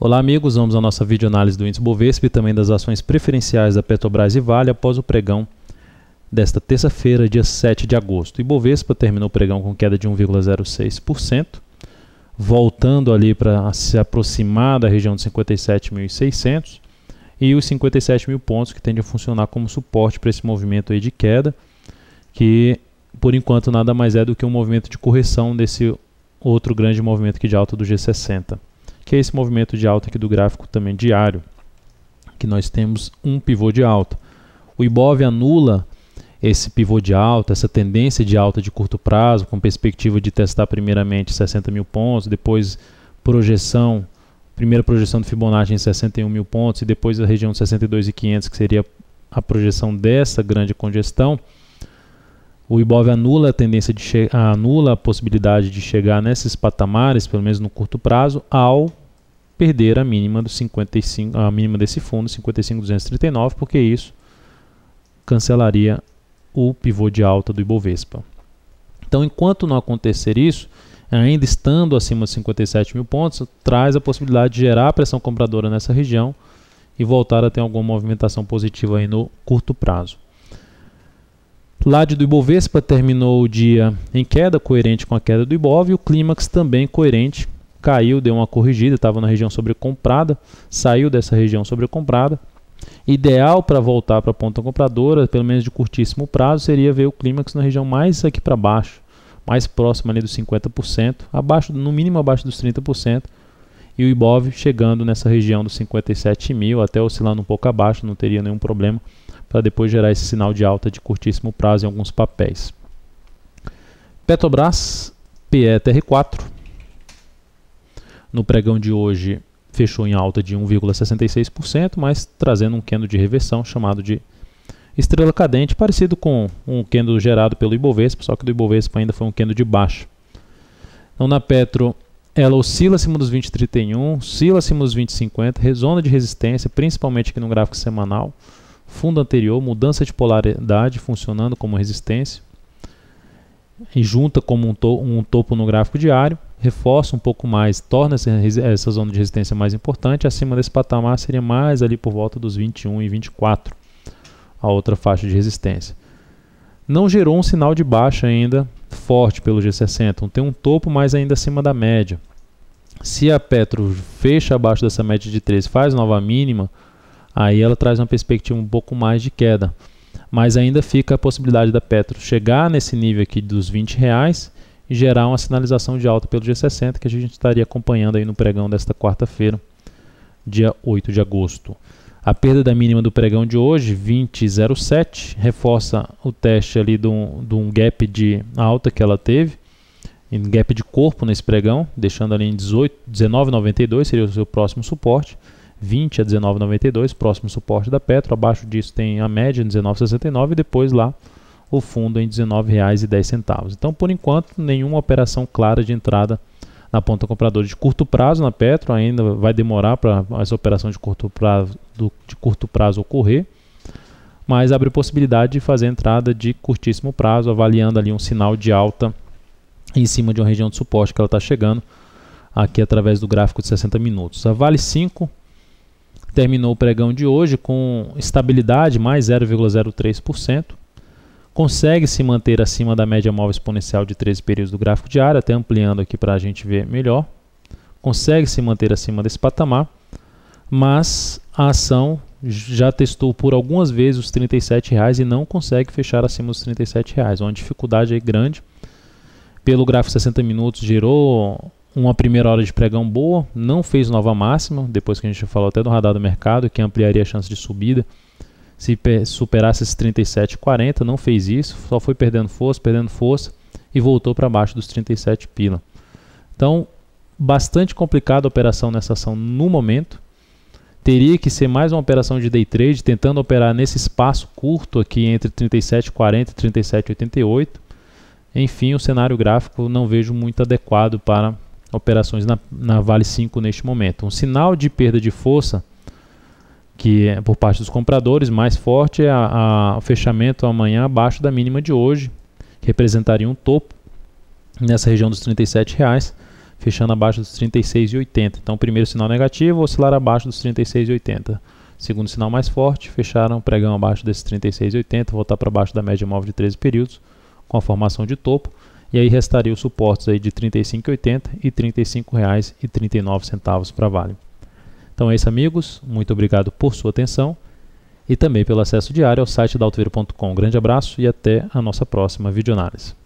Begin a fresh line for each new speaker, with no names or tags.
Olá amigos, vamos à nossa videoanálise do índice Bovespa e também das ações preferenciais da Petrobras e Vale após o pregão desta terça-feira, dia 7 de agosto. O Ibovespa terminou o pregão com queda de 1,06%, voltando ali para se aproximar da região de 57.600 e os 57 mil pontos que tendem a funcionar como suporte para esse movimento aí de queda, que por enquanto nada mais é do que um movimento de correção desse outro grande movimento aqui de alta do G60. Que é esse movimento de alta aqui do gráfico também diário, que nós temos um pivô de alta. O Ibov anula esse pivô de alta, essa tendência de alta de curto prazo, com perspectiva de testar primeiramente 60 mil pontos, depois primeira projeção do Fibonacci em 61 mil pontos e depois a região de 62.500, que seria a projeção dessa grande congestão. O Ibov anula a tendência anula a possibilidade de chegar nesses patamares, pelo menos no curto prazo, ao perder a mínima a mínima desse fundo, 55.239, porque isso cancelaria o pivô de alta do Ibovespa. Então, enquanto não acontecer isso, ainda estando acima de 57 mil pontos, traz a possibilidade de gerar pressão compradora nessa região e voltar a ter alguma movimentação positiva aí no curto prazo. Lado do Ibovespa terminou o dia em queda, coerente com a queda do Ibov, e o clímax também coerente, caiu, deu uma corrigida, estava na região sobrecomprada, saiu dessa região sobrecomprada. Ideal para voltar para a ponta compradora, pelo menos de curtíssimo prazo, seria ver o clímax na região mais aqui para baixo, mais próxima ali dos 50%, no mínimo abaixo dos 30%, e o Ibov chegando nessa região dos 57 mil, até oscilando um pouco abaixo, não teria nenhum problema, para depois gerar esse sinal de alta de curtíssimo prazo em alguns papéis. Petrobras, PETR4, no pregão de hoje fechou em alta de 1,66%, mas trazendo um candle de reversão chamado de estrela cadente, parecido com um candle gerado pelo Ibovespa, só que do Ibovespa ainda foi um candle de baixa. Então na Petro, ela oscila acima dos 20,31, oscila acima dos 20,50, zona de resistência, principalmente aqui no gráfico semanal, fundo anterior, mudança de polaridade funcionando como resistência e junta como um topo no gráfico diário, reforça um pouco mais, torna essa zona de resistência mais importante. Acima desse patamar seria mais ali por volta dos 21 e 24, a outra faixa de resistência. Não gerou um sinal de baixa ainda forte pelo G60, tem um topo mais ainda acima da média. Se a Petro fecha abaixo dessa média de 13, faz nova mínima, aí ela traz uma perspectiva um pouco mais de queda. Mas ainda fica a possibilidade da Petro chegar nesse nível aqui dos R$20 e gerar uma sinalização de alta pelo G60, que a gente estaria acompanhando aí no pregão desta quarta-feira, dia 8 de agosto. A perda da mínima do pregão de hoje, 20,07, reforça o teste ali de um gap de alta que ela teve, em gap de corpo nesse pregão, deixando ali em 19,92, seria o seu próximo suporte. 20 a 19,92, próximo suporte da Petro. Abaixo disso tem a média em 19,69 e depois lá o fundo em R$19,10. Então, por enquanto, nenhuma operação clara de entrada na ponta compradora de curto prazo na Petro. Ainda vai demorar para essa operação de curto prazo ocorrer, mas abre possibilidade de fazer entrada de curtíssimo prazo, avaliando ali um sinal de alta em cima de uma região de suporte que ela está chegando aqui através do gráfico de 60 minutos. A Vale 5 terminou o pregão de hoje com estabilidade, mais 0,03%. Consegue se manter acima da média móvel exponencial de 13 períodos do gráfico diário, até ampliando aqui para a gente ver melhor. Consegue se manter acima desse patamar, mas a ação já testou por algumas vezes os R$37 e não consegue fechar acima dos R$37. Uma dificuldade aí grande. Pelo gráfico 60 minutos gerou uma primeira hora de pregão boa, não fez nova máxima, depois que a gente falou até do radar do mercado, que ampliaria a chance de subida se superasse esses 37,40, não fez isso, só foi perdendo força e voltou para baixo dos 37 pila. Então, bastante complicada a operação nessa ação no momento. Teria que ser mais uma operação de day trade, tentando operar nesse espaço curto aqui entre 37,40 e 37,88. Enfim, o cenário gráfico não vejo muito adequado para operações na Vale 5 neste momento. Um sinal de perda de força que é por parte dos compradores mais forte é o fechamento amanhã abaixo da mínima de hoje, que representaria um topo nessa região dos R$37, fechando abaixo dos 36,80. Então, primeiro sinal negativo, oscilar abaixo dos 36,80. Segundo sinal mais forte, fecharam o pregão abaixo desses 36,80, voltar para baixo da média móvel de 13 períodos, com a formação de topo, e aí restaria os suportes aí de 35,80 e R$ 35,39 para Vale. Então é isso, amigos, muito obrigado por sua atenção e também pelo acesso diário ao site da Altoviro.com. Um grande abraço e até a nossa próxima videoanálise.